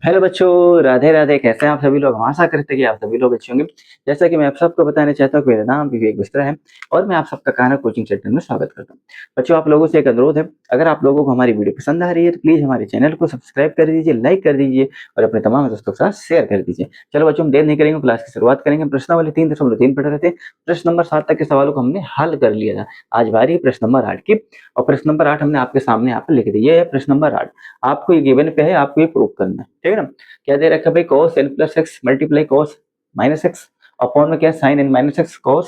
Hello बच्चों, राधे राधे। कैसे हैं आप सभी लोग? हम आशा करते हैं कि आप सभी लोग अच्छे होंगे। जैसा कि मैं आप सबको बताना चाहता हूँ कि मेरा नाम विवेक बिस्त्रा है और मैं आप सबका कान्हा कोचिंग सेंटर में स्वागत करता हूँ। बच्चों, आप लोगों से एक अनुरोध है, अगर आप लोगों को हमारी वीडियो पसंद आ रही है तो प्लीज़ हमारे चैनल को सब्सक्राइब कर दीजिए, लाइक कर दीजिए और अपने तमाम दोस्तों के साथ शेयर कर दीजिए। चलो बच्चों, हम देर नहीं करेंगे, क्लास की शुरुआत करेंगे। प्रश्नावली 3.3 पढ़ रहे थे। प्रश्न नंबर 7 तक के सवालों को हमने हल कर लिया था। आज बारी है प्रश्न नंबर 8 की और प्रश्न नंबर 8 हमने आपके सामने यहाँ पर लिख दिया। ये है प्रश्न नंबर 8। आपको ये गिवन पे है, आपको ये प्रूव करना है, ठीक है ना। क्या दे रखा है भाई? cos n plus x multiply cos minus x upon में क्या sin n minus x cos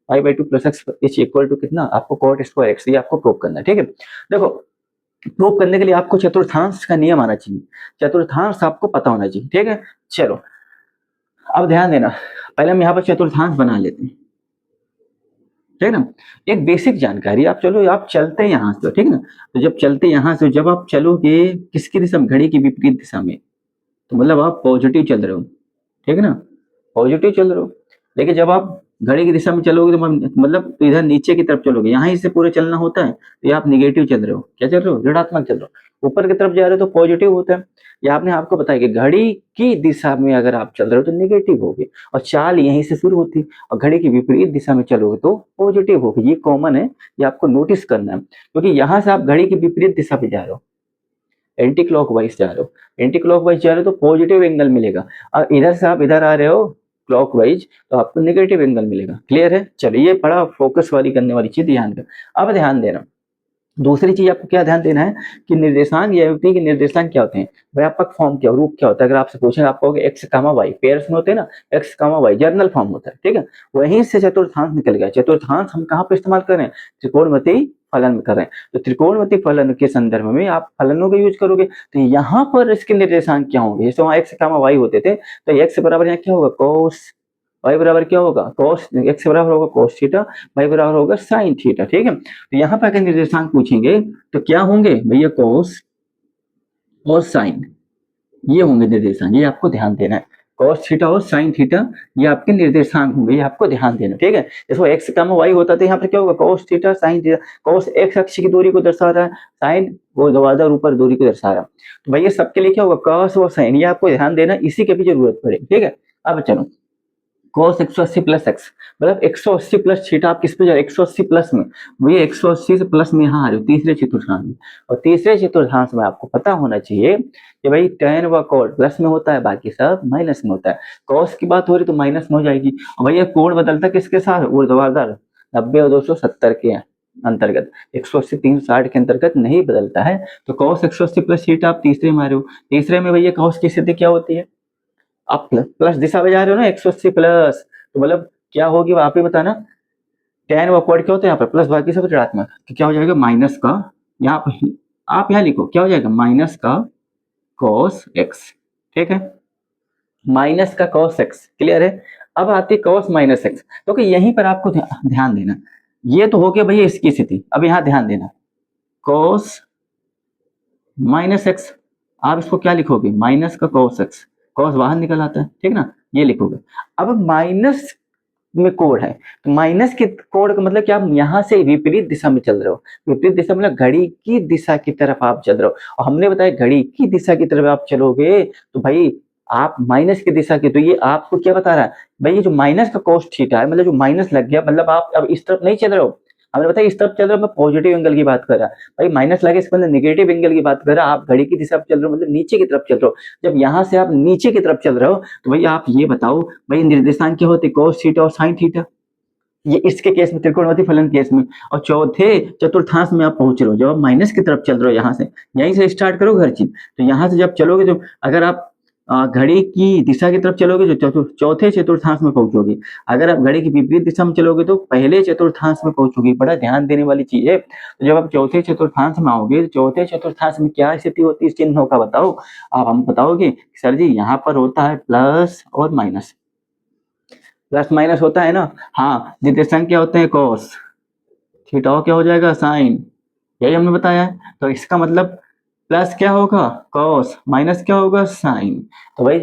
pi by 2 plus x is equal to कितना? आपको cot स्क्वायर एक्स, ये आपको प्रूव करना है, ठीक है। देखो, प्रूव करने के लिए आपको चतुर्थांश का नियम आना चाहिए, चतुर्थांश आपको पता होना चाहिए, ठीक है। चलो, अब ध्यान देना, पहले हम यहाँ पर चतुर्थांश बना लेते हैं, ठीक है ना। एक बेसिक जानकारी, आप चलो, आप चलते हैं यहाँ से, ठीक है ना। तो जब चलते यहाँ से, जब आप चलोगे किसकी दिशा में? घड़ी की विपरीत दिशा में, तो मतलब आप पॉजिटिव चल रहे हो, ठीक है ना, पॉजिटिव चल रहे हो। लेकिन जब आप घड़ी की दिशा में चलोगे तो मतलब तो इधर नीचे की तरफ चलोगे, यहाँ से पूरे चलना होता है, तो ये आप निगेटिव चल रहे हो। क्या चल रहे हो? ऋणात्मक चल रहे हो। ऊपर की तरफ जा रहे हो तो पॉजिटिव होता है। ये आपने आपको बताया कि घड़ी की दिशा में अगर आप चल रहे हो तो निगेटिव होगी और चाल यहीं से शुरू होती है, और घड़ी की विपरीत दिशा में चलोगे तो पॉजिटिव होगी। ये कॉमन है, ये आपको नोटिस करना है, क्योंकि यहाँ से आप घड़ी की विपरीत दिशा पे जा रहे हो, एंटी क्लॉकवाइज जा रहे हो, एंटी क्लॉकवाइज जा रहे हो तो पॉजिटिव एंगल मिलेगा। और इधर से आप इधर आ रहे हो क्लॉकवाइज, तो आपको नेगेटिव एंगल मिलेगा। क्लियर है? चलिए, बड़ा फोकस वाली करने वाली चीज ध्यान दो। अब ध्यान देना, दूसरी चीज आपको क्या ध्यान देना है कि निर्देशांक ये होती है कि निर्देशांक क्या होते हैं? व्यापक फॉर्म क्या, रूप क्या होता है? अगर आपसे पूछें, आप कहोगे एक्स कामा वाई, पेयर्स में होते हैं ना, x comma y journal form होता है, ठीक है। वहीं से चतुर्थांश निकल गया। चतुर्थांश हम कहाँ पे इस्तेमाल कर रहे हैं? त्रिकोणमिति फलन में कर रहे हैं। तो त्रिकोणमिति फलन के संदर्भ में आप फलनों का यूज करोगे, तो यहाँ पर इसके निर्देशांक क्या होंगे? जैसे वहां एक्स कामा वाई होते थे, तो एक्स बराबर यहाँ क्या होगा? कोस। वाई बराबर क्या होगा? कोस। एक्स बराबर होगा कोस थीटा, वाई बराबर होगा साइन थीटा, ठीक है। तो यहाँ पर अगर निर्देशांक पूछेंगे तो क्या होंगे भैया? कोस और साइन, ये होंगे निर्देशांक। ये आपको ध्यान देना है, cos थीटा और sin थीटा ये आपके निर्देशांक होंगे, ये आपको ध्यान देना, ठीक है। जैसे x कम y होता था, यहाँ पर क्या होगा? cos theta sin theta. cos x अक्ष की दूरी को दर्शा रहा है, sin वो दवादार ऊपर दूरी को दर्शा रहा है। तो भैया सबके लिए क्या होगा? cos और sin, ये आपको ध्यान देना, इसी के भी जरूरत पड़ेगी, ठीक है। अब चलो, cos 180 प्लस एक्स मतलब 180 प्लस थीटा, आप किस पे जा रहे हो? 180 प्लस में, वही 180 से प्लस में यहाँ आ रहे हो तीसरे चतुर्थांश में। और तीसरे चतुर्थांश में आपको पता होना चाहिए कि भाई tan व cot प्लस में होता है, बाकी सब माइनस में होता है। cos की बात हो रही तो माइनस में हो जाएगी। और भैया कोण बदलता किसके साथ? ऊर्ध्वाधर 90 और 270 के अंतर्गत, 180 360 के अंतर्गत नहीं बदलता है। तो cos 180 प्लस थीटा आप तीसरे में आ रहे हो। तीसरे में भैया cos की स्थिति क्या होती है? आप प्लस दिशा में जा रहे हो ना, 180 प्लस, तो मतलब क्या होगी वो आप ही बताना। tan व cot क्या होता है यहाँ पर? प्लस, बाकी सब ऋणात्मक, तो क्या हो जाएगा? माइनस का, यहाँ पर आप यहाँ लिखो क्या हो जाएगा? माइनस का cos x, ठीक है, माइनस का cos x। क्लियर है? अब आती है cos माइनस x, तो कि यहीं पर आपको ध्यान देना। ये तो हो गया भैया इसकी स्थिति। अब यहाँ ध्यान देना, cos माइनस एक्स, आप इसको क्या लिखोगे? माइनस का cos x, cos बाहर निकल आता है, ठीक ना, ये लिखोगे। अब माइनस में कोड है, तो माइनस के कोड का मतलब कि आप यहाँ से विपरीत दिशा में चल रहे हो। विपरीत दिशा मतलब घड़ी की दिशा की तरफ आप चल रहे हो, और हमने बताया घड़ी की दिशा की तरफ आप चलोगे तो भाई आप माइनस की दिशा की, तो ये आपको क्या बता रहा है भाई? ये जो माइनस का cos थीटा है, मतलब जो माइनस लग गया, मतलब आप अब इस तरफ नहीं चल रहे हो। हमने बताया इस तरफ चल रहे हो, मैं पॉजिटिव एंगल की बात कर रहा, भाई माइनस लगे इसके मतलब निगेटिव एंगल की बात कर रहा। आप घड़ी की दिशा में चल रहे हो, मतलब नीचे की तरफ चल रहे हो। जब यहाँ से आप नीचे की तरफ चल रहे हो तो भाई आप ये बताओ, भाई निर्देशांक क्या होते? cos थीटा और sin थीटा। ये इसके केस में, त्रिकोणमिति फलन केस में। और चौथे चतुर्थांश में आप पहुंच रहे हो, जब आप माइनस की तरफ चल रहे हो, यहाँ से, यहीं से स्टार्ट करो हर चीज। तो यहाँ से जब चलोगे, तो अगर आप घड़ी की दिशा की तरफ चलोगे तो चौथे चतुर्थांश में पहुंचोगे। अगर आप घड़ी की विपरीत दिशा में चलोगे तो पहले चतुर्थांश में पहुंचोगे। बड़ा ध्यान देने वाली चीज है। तो जब आप चौथे चतुर्थांश में आओगे, तो चौथे चतुर्थांश में क्या स्थिति होती है इस चिन्हों का बताओ। आप हम बताओगे सर जी यहाँ पर होता है प्लस और माइनस, प्लस माइनस होता है ना। हाँ, निर्देशांक क्या होते हैं? कॉस थीटा क्या हो जाएगा? साइन, यही हमने बताया है। तो इसका मतलब प्लस क्या होगा? कॉस, माइनस क्या होगा? साइन। तो भाई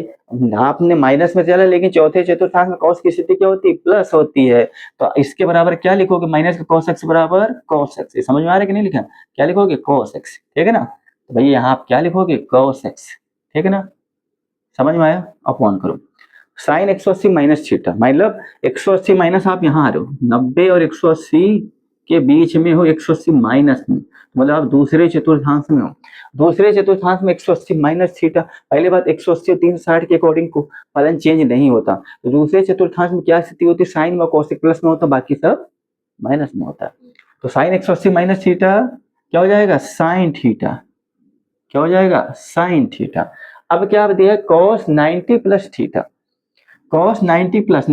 आपने माइनस में चला, लेकिन चौथे चतुर्थांश में कॉस की स्थिति क्या होती है? प्लस होती है। तो इसके बराबर क्या लिखोगे? माइनस का कॉस एक्स बराबर कॉस एक्स। समझ में आ रहा है कि नहीं? लिखा क्या लिखोगे? कॉस एक्स, ठीक है ना। तो भाई यहाँ आप क्या लिखोगे? कॉस एक्स, ठीक है ना। समझ में आया? अपॉन करो साइन 180 माइनस थीटा, मतलब 180 माइनस आप यहाँ आ रहे हो 90 और 180 के बीच में हो, 180 माइनस में, मतलब आप दूसरे चतुर्थांश में हो। दूसरे चतुर्थांश में 180 माइनस थीटा, पहली बात 180 और 360 के अकॉर्डिंग को फलन चेंज नहीं होता। तो दूसरे चतुर्थांश में क्या स्थिति होती है, साइन व कोसेक प्लस में होता, बाकी सब माइनस में होता है। तो साइन 180 माइनस थीटा क्या हो जाएगा, साइन थीटा। क्या हो जाएगा, साइन थीटा। अब क्या दिया है, cos 90 plus theta. Cos 90 plus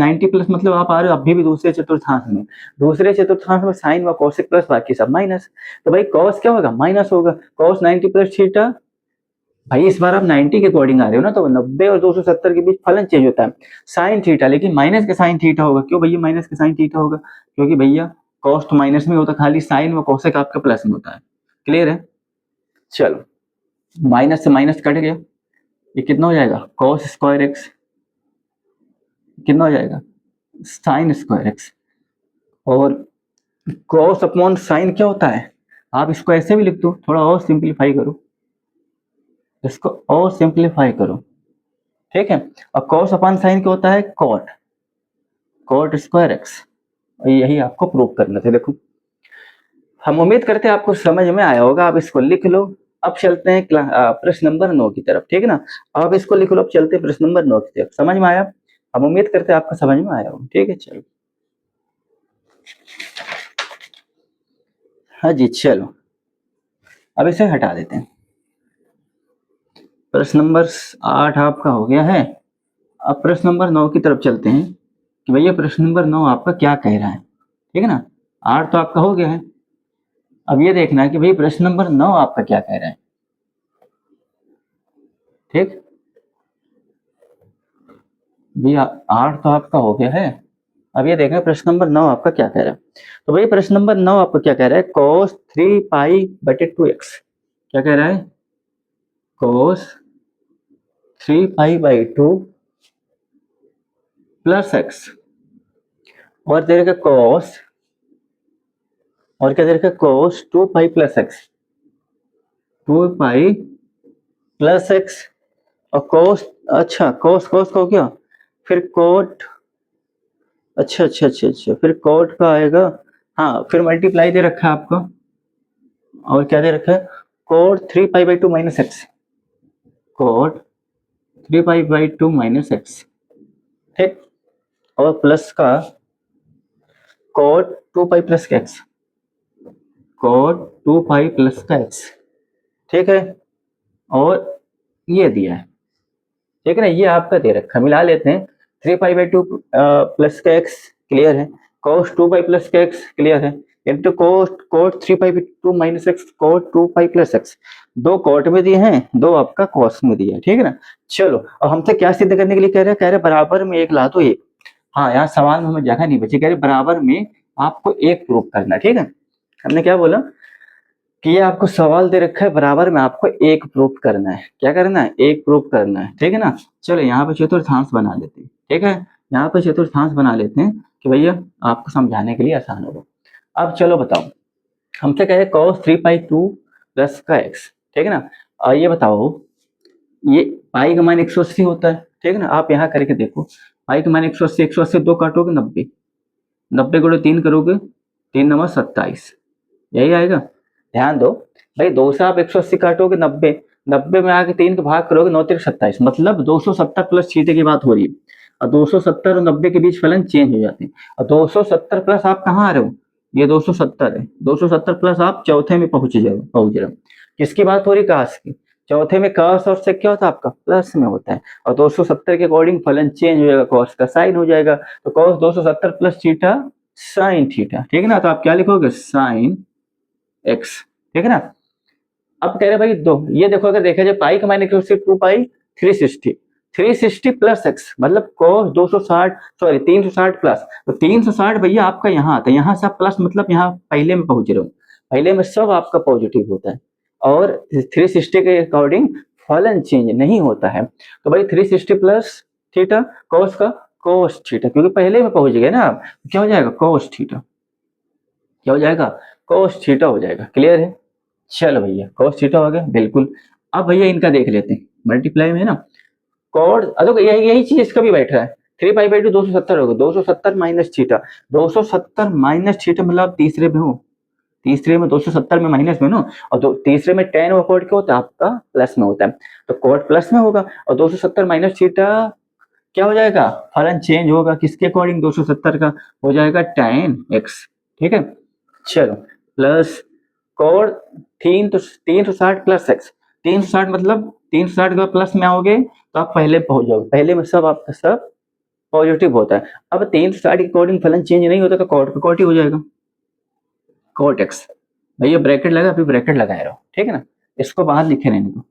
मतलब आप आ रहे हो अभी भी दूसरे चतुर्थांश में। दूसरे चतुर्थांश में साइन व कोसेक प्लस, बाकी सब माइनस। तो भाई कॉस क्या होगा, माइनस होगा। कॉस 90 प्लस थीटा, भाई इस बार आप 90 के अकॉर्डिंग आ रहे हो ना, तो 90 और 270 के बीच फलन चेंज होता है, साइन थीटा, लेकिन माइनस के साइन थीटा होगा। क्यों भैया माइनस के साइन थीटा होगा, क्योंकि भैया कॉस तो माइनस में होता, खाली साइन व कोसेक आपका प्लस में होता है। क्लियर है? चलो माइनस से माइनस कट गया, ये कितना हो जाएगा, कॉस स्क्वायर एक्स, कितना हो जाएगा, साइन स्क्वायर एक्स। और कॉस अपॉन साइन क्या होता है, आप इसको ऐसे भी लिख दो, थोड़ा और सिंप्लीफाई करो, इसको और सिंप्लीफाई करो, ठीक है। और कॉस अपॉन साइन क्या होता है, कॉट, कॉट स्क्वायर एक्स। यही आपको प्रूव करना था। देखो हम उम्मीद करते हैं आपको समझ में आया होगा, आप इसको लिख लो। अब चलते हैं प्रश्न नंबर 9 की तरफ, ठीक है ना। अब इसको लिख लो, अब चलते हैं प्रश्न नंबर 9 की तरफ। समझ में आया? हम उम्मीद करते हैं आपको समझ में आया होगा, ठीक है। चलो हाँ जी, चलो अब इसे हटा देते हैं। प्रश्न नंबर 8 आपका हो गया है। अब प्रश्न नंबर 9 की तरफ चलते हैं कि भैया प्रश्न नंबर 9 आपका क्या कह रहा है, ठीक है ना। 8 तो आपका हो गया है, अब ये देखना है कि भाई प्रश्न नंबर 9 आपका क्या कह रहा है, ठीक। भैया 8 तो आपका हो गया है, अब ये देखना प्रश्न नंबर 9 आपका क्या कह रहा है। तो भाई प्रश्न नंबर 9 आपका क्या कह रहा है, cos 3 पाई बटे 2x। क्या कह रहा है, cos 3 pi by 2 plus x, और दे रखा cos, और क्या दे रखा cos 2 pi plus x, 2 pi plus x. और cos, अच्छा cos cos का हो गया, फिर cot, अच्छा फिर cot का आएगा, हाँ फिर मल्टीप्लाई दे रखा है आपको, और क्या दे रखा है, cot 3 pi by 2 minus x, cot 3 pi by 2 minus x, ठीक। और प्लस का cot 2 पाई प्लस का एक्स, cot 2 पाई प्लस का एक्स, ठीक है। और ये दिया है, ठीक है ना, ये आपका दे रखा, मिला लेते हैं। 3 पाई बाई 2 प्लस का एक्स क्लियर है, cos 2 पाई प्लस का एक्स क्लियर है, इंटू cot 3 पाई 2 minus x, cot 2 pi plus x. दो cot में दिए हैं, दो आपका cos में दिया है, ठीक है ना। चलो अब हमसे क्या सिद्ध करने के लिए कह रहे बराबर में एक ला दो एक। हाँ यहाँ सवाल में हमें जगह नहीं बची, कह रहे बराबर में आपको एक प्रूफ करना, ठीक है। हमने क्या बोला कि ये आपको सवाल दे रखा है, बराबर में आपको एक प्रूफ करना है। क्या करना है, एक प्रूफ करना है, ठीक है ना। चलो यहाँ पे चतुर्थांश बना लेते हैं, ठीक है। यहाँ पे चतुर्थांश बना लेते हैं कि भैया आपको समझाने के लिए आसान होगा। अब चलो बताओ, हमसे कह रहे cos 3 पाई 2 प्लस का x, ठीक है ना। और ये बताओ, ये पाई का मान 180 होता है, ठीक है ना। आप यहाँ करके देखो, पाई का मान 180, 180 दो काटोगे 90, 90 गुणे 3 करोगे, 3 नंबर 27, यही आएगा। ध्यान दो भाई, 2 से आप 180 काटोगे 90, 90 में आके 3 को भाग करोगे, 9 3 27, मतलब 270 प्लस थीटा की बात हो रही है। और 270 और 90 के बीच फलन चेंज हो जाते हैं। और 270 प्लस आप कहाँ आ रहे हो, ये 270 है, 270 प्लस आप चौथे में पहुंच रहे हो। किसकी बात हो रही, काश की। चौथे में काश और सेक क्या होता है आपका, प्लस में होता है। और 270 के अकॉर्डिंग फलन चेंज हो जाएगा, कॉस का साइन हो जाएगा। तो cos 270 plus theta sine theta, ठीक है ना। तो आप क्या लिखोगे, साइन एक्स, ठीक है ना। अब कह रहे भाई दो, ये देखो अगर देखा जाए पाई का माइनस 2 पाई 360 प्लस एक्स, मतलब cos 260, सॉरी 360 प्लस, तो 360 भैया आपका यहाँ आता है, यहाँ से प्लस मतलब यहाँ पहले में पहुंच रहे हो, पहले में सब आपका पॉजिटिव होता है। और 360 के अकॉर्डिंग फलन चेंज नहीं होता है। तो भाई 360 प्लस थीटा cos का cos थीटा, क्योंकि पहले में पहुंच गए ना आप, क्या हो जाएगा cos थीटा, क्या हो जाएगा cos थीटा हो जाएगा। क्लियर है? चलो भैया cos थीटा हो गया बिल्कुल। अब भैया इनका देख लेते हैं, मल्टीप्लाई में है ना, कॉड देखो यही चीज इसका भी बैठ रहा है, 3 पाई/2 270 होगा, 270 माइनस थीटा, 270 माइनस थीटा मतलब आप तीसरे में हो, तीसरे में 270 में माइनस में नो, और तीसरे में tan वो कॉड क्या होता है आपका प्लस में होता है, तो कॉड प्लस में होगा, और 270 माइनस थीटा क्या हो जाएगा, फलन चेंज होगा किसके अकॉर्डिंग, 270 का हो जाएगा tan x, ठीक है। चलो प्लस कॉड 360 प्लस x, 360 मतलब 360 का प्लस में आओगे तो आप पहले पहुंच जाओगे, पहले में सब आपका सब पॉजिटिव होता है। अब 360 के अकॉर्डिंग फलन चेंज नहीं होता तो कॉड का कॉट ही हो जाएगा, कॉट एक्स। भैया ब्रैकेट लगा, अभी ब्रैकेट लगाए रहो, ठीक है ना, इसको बाहर लिखे रहने दो।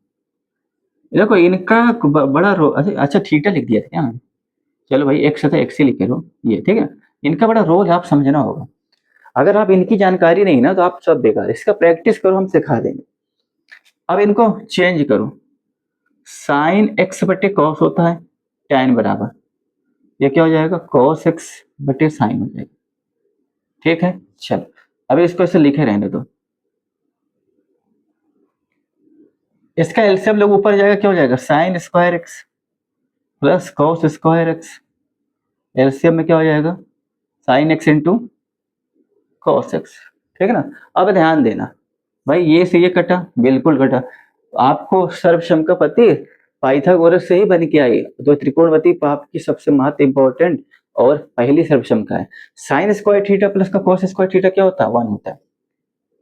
देखो इनका बड़ा रो, अच्छा थीटा लिख दिया था क्या मैंने, चलो भाई एक्स था एक्स ही लिखे रहो ये, ठीक है। इनका बड़ा रोल आप समझना होगा, अगर आप इनकी जानकारी नहीं ना तो आप सब बेकार, इसका प्रैक्टिस करो हम सिखा देंगे। अब इनको चेंज करो, साइन एक्स बटे कॉस होता है tan बराबर, ये क्या हो जाएगा cos x बटे साइन हो जाएगा, ठीक है। चलो अभी इसको ऐसे लिखे रहने दो, इसका एलसीएम लोग ऊपर जाएगा, क्या हो जाएगा sine square x plus cos square x, LCM में क्या हो जाएगा sine x into cos x, ठीक है ना। अब ध्यान देना भाई, ये से ये कटा, बिल्कुल कटा, आपको सर्वसम का पति पाइथागोरस से ही बन के आई, तो त्रिकोणमिति पाप की सबसे महत्व इंपॉर्टेंट और पहली सर्वसम का है। साइन स्क्वायर थीटा प्लस का कॉस स्क्वायर थीटा क्या होता है 1 होता है,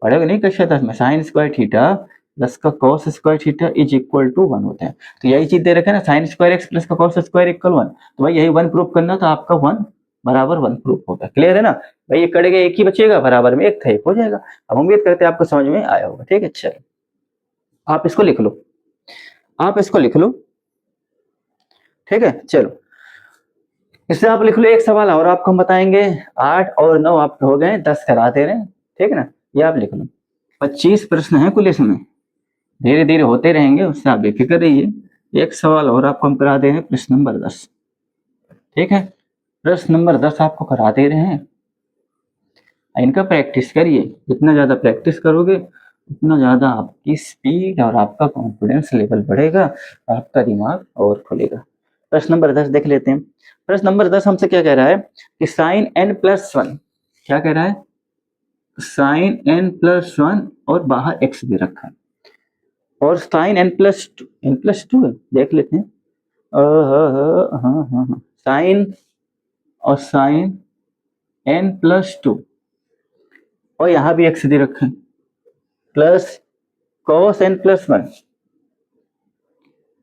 पढ़ोगे नहीं कक्षा 10 में, साइन स्क्वायर थीटा प्लस का cos square theta is equal to 1 होता है। तो यही चीज दे रखा है ना, साइन स्क्वायर एक्स प्लस का कॉस स्क्वायर इक्वल 1, तो भाई यही 1 प्रूफ करना, तो आपका 1 बराबर 1 प्रूफ होगा, क्लियर है ना भाई। ये कटेगा एक ही बचेगा, बराबर में एक था एक हो जाएगा। अब उम्मीद करते हैं आपको समझ में आया होगा, ठीक है। चलो आप इसको लिख लो, आप इसको लिख लो, ठीक है। चलो इससे आप लिख लो एक सवाल और आपको हम बताएंगे, 8 और 9 आपके हो गए, 10 करा दे रहे हैं, ठीक है ना। ये आप लिख लो, 25 प्रश्न है कुल इसमें, धीरे धीरे होते रहेंगे, उससे आप बेफिक्र रहिए। एक सवाल और आपको हम करा दे रहे हैं, प्रश्न नंबर 10, ठीक है। प्रश्न नंबर 10 आपको करा दे रहे हैं, इनका प्रैक्टिस करिए, जितना ज्यादा प्रैक्टिस करोगे उतना ज्यादा आपकी स्पीड और आपका कॉन्फिडेंस लेवल बढ़ेगा, आपका दिमाग और खुलेगा। प्रश्न नंबर 10 देख लेते हैं। प्रश्न नंबर 10 हमसे क्या कह रहा है कि साइन n+1, क्या कह रहा है साइन n+1 और बाहर x भी रखा है, और साइन n+2 देख लेते हैं, साइन और साइन n+2 और यहाँ भी x दे रखा है, plus cos n+1,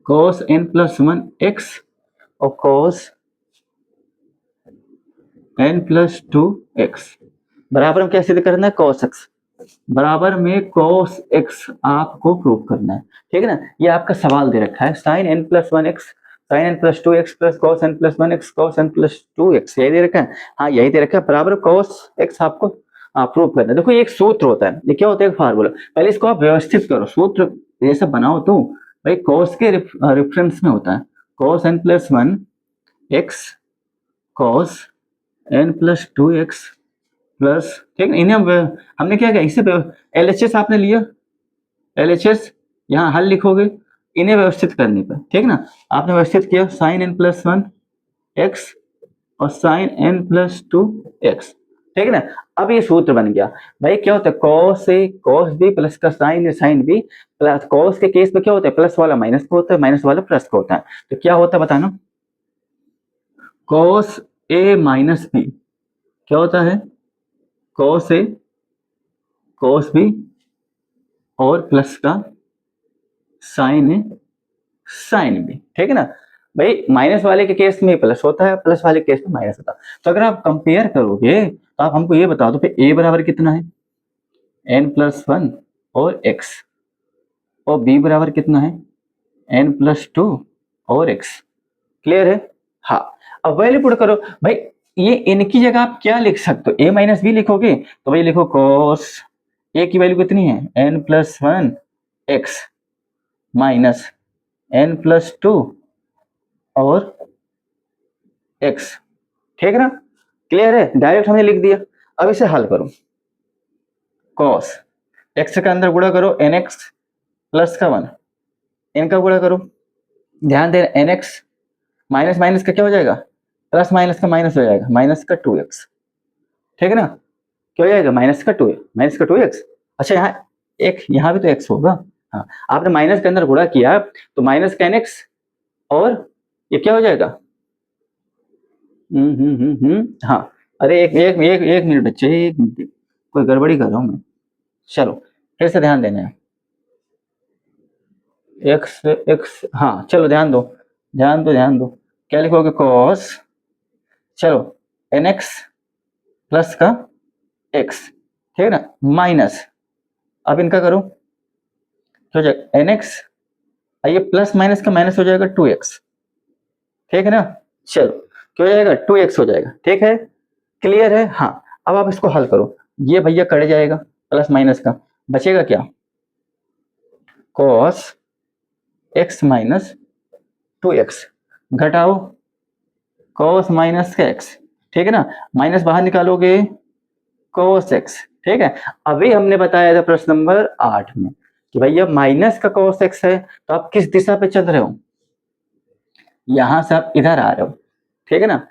cos n+1 x और cos n+2 x, बराबर में क्या सिद्ध करना है cos x, बराबर में cos x आपको प्रूव करना है, ठीक है ना। ये आपका सवाल दे रखा है, sine n+1 x sine n+2 x plus cos n+1 x cos n+2 x, यही दे रखा है, हाँ यही दे रखा है, बराबर cos x आपको प्रूव करना है। देखो ये एक सूत्र होता है, ये क्या होता है एक फार्मूला, पहले इसको आप व्यवस्थित करो, सूत्र जैसा बनाओ तो भाई cos के रेफरेंस में होता है, cos n+1 x cos n+2 x plus, ठीक है। इन्हें हमने क्या किया, इसे LHS आपने लिया, LHS यहाँ हल लिखोगे इन्हें व्यवस्थित करने पर, ठीक ना, आपने व्यवस्थित किया साइन n+1 x और साइन n+2 x, ठीक है ना। अब ये सूत्र बन गया भाई, क्या होता है cos से cos b प्लस का साइन है साइन b, प्लस cos के केस में क्या होता है प्लस वाला माइनस को होता है, माइनस वाला प्लस को होता है, तो क्या होता है बताना, cos a माइनस b क्या होता है cos a cos b और प्लस का साइन है साइन b, ठीक है ना भाई। माइनस वाले के केस में प्लस होता है, प्लस वाले केस में माइनस होता है, तो अगर आप कंपेयर करोगे तो आप हमको ये बता दो फिर a बराबर कितना है n+1 और x, और b बराबर कितना है n+2 और x, क्लियर है। हाँ अब वैल्यू पुट करो भाई, ये इनकी जगह आप क्या लिख सकते हो, a माइनस बी लिखोगे तो भाई लिखो cos a की वैल्यू कितनी है n+1 x माइनस n+2 और x, ठीक है ना, क्लियर है, डायरेक्ट हमने लिख दिया। अब इसे हल करो, cos x का अंदर गुणा करो nx प्लस का 1, इनका गुणा करो, ध्यान देना nx माइनस माइनस का क्या हो जाएगा, प्लस माइनस का माइनस हो जाएगा, माइनस का 2x, ठीक है ना, क्या हो जाएगा, माइनस का 2, माइनस का 2x। अच्छा यहाँ भी तो x होगा। हाँ, आपने माइनस के अंदर गुणा किया तो माइनस का nx, और ये क्या हो जाएगा, हाँ। अरे एक मिनट बच्चे, एक मिनट, कोई गड़बड़ी कर रहा हूँ मैं। चलो फिर से ध्यान देना है। एक्स एक्स, हाँ चलो ध्यान दो, ध्यान दो। क्या लिखोगे, कॉस, चलो एन एक्स प्लस का एक्स, ठीक है ना, माइनस, अब इनका करो, क्या हो जाएगा, एन एक्स, ये प्लस माइनस का माइनस हो जाएगा 2x, ठीक है ना। चलो क्या हो जाएगा, 2x हो जाएगा, ठीक है, क्लियर है। हाँ, अब आप इसको हल करो, ये भैया कट जाएगा, प्लस माइनस का बचेगा क्या, कॉस एक्स माइनस 2x, घटाओ कॉस माइनस का एक्स, ठीक है ना, माइनस बाहर निकालोगे कॉस एक्स, ठीक है। अभी हमने बताया था प्रश्न नंबर 8 में कि भैया माइनस का कॉस एक्स है, तो आप किस दिशा पे चल रहे हो, यहां से आप इधर आ रहे हो, ठीक है ना।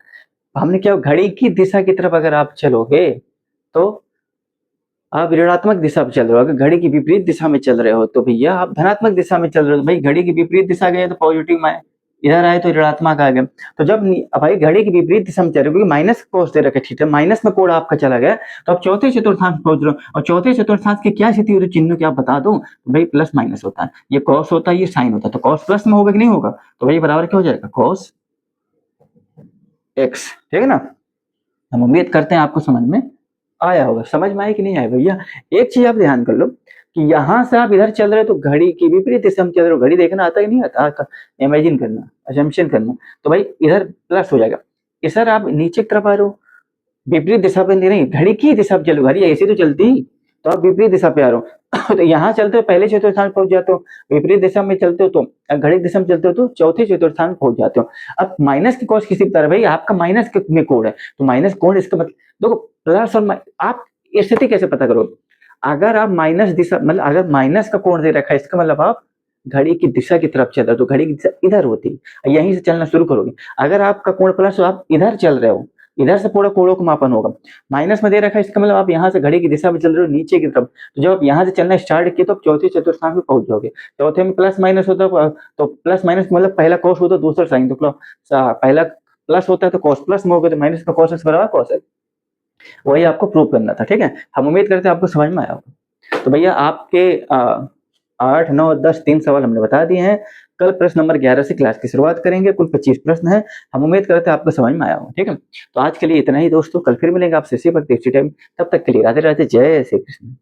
हमने क्या, घड़ी की दिशा की तरफ अगर आप चलोगे तो आप ऋणात्मक दिशा में चल रहे हो, अगर घड़ी की विपरीत दिशा में चल रहे हो तो भैया आप धनात्मक दिशा में चल रहे हो। भाई घड़ी की विपरीत दिशा गए तो पॉजिटिव में, इधर आए तो ऋणात्मक आ गए। तो जब भाई घड़ी की विपरीत दिशा में चल रहे हो, क्योंकि माइनस कोस दे रखे, ठीक है, माइनस में कोण आपका चला गया, तो आप चौथे चतुर्थांश पहुंच रहे हो, और चौथे चतुर्थांश की क्या स्थिति होती है, चिन्ह क्या बता दो, तो भाई प्लस माइनस होता है, ये कॉस होता है, ये साइन होता है, तो कॉस प्लस में होगा कि नहीं होगा, तो भाई बराबर क्या हो जाएगा, कॉस एक्स, ठीक है ना। हम उम्मीद करते हैं आपको समझ में आया होगा, समझ में आया कि नहीं आया भैया। एक चीज आप ध्यान कर लो कि यहां से आप इधर चल रहे हो तो घड़ी की विपरीत दिशा में चल रहे हो, घड़ी देखना आता है कि नहीं आता, इमेजिन करना, अजम्पशन करना, तो भाई इधर प्लस हो जाएगा, इधर आप नीचे की तरफ आ रहे हो, विपरीत दिशा पे नहीं, घड़ी की दिशा पे चलो, घड़ी ऐसी तो चलती, तो आप विपरीत दिशा पे आ रहे हो तो यहाँ चलते हो पहले चतुर्थांश पहुंच जाते हो, विपरीत दिशा में चलते हो तो घड़ी की दिशा में चलते हो तो चौथे चतुर्थांश पहुंच जाते हो। अब माइनस की कॉस किसी बता रहे, भाई आपका माइनस में कोण है, तो माइनस कोण, इसका मतलब देखो प्लस और आप स्थिति कैसे पता करो, अगर आप माइनस दिशा, मतलब अगर माइनस का कोण दे रखा है, इसका मतलब आप घड़ी की दिशा की तरफ चल रहे हो, तो घड़ी की दिशा इधर होती है, यहीं से चलना शुरू करोगे। अगर आपका कोण प्लस हो, आप इधर चल रहे हो, इधर से पूरा कोणों का मापन होगा, माइनस में दे रखा है, इसका मतलब आप यहाँ से घड़ी की दिशा में चल रहे हो नीचे की तरफ, तो जब आप यहाँ से चलना स्टार्ट किए तो आप चौथे चतुर्थांश में पहुंच जाओगे। चौथे में प्लस माइनस होता है, तो प्लस माइनस मतलब पहला कॉस होता है, दूसरा साइन, तो पहला प्लस होता है तो कॉस प्लस में होगा, तो माइनस का कॉस बराबर कॉस है, वही आपको प्रूव करना था, ठीक है। हम उम्मीद करते हैं आपको समझ में आया होगा। तो भैया आपके 8, 9, 10 3 सवाल हमने बता दिए हैं। कल प्रश्न नंबर 11 से क्लास की शुरुआत करेंगे, कुल 25 प्रश्न है। हम उम्मीद करते हैं आपको समझ में आया हो, ठीक है। तो आज के लिए इतना ही दोस्तों, कल फिर मिलेंगे आपसे इसी वक्त इसी टाइम, तब तक के लिए राधे राधे, जय श्री कृष्ण।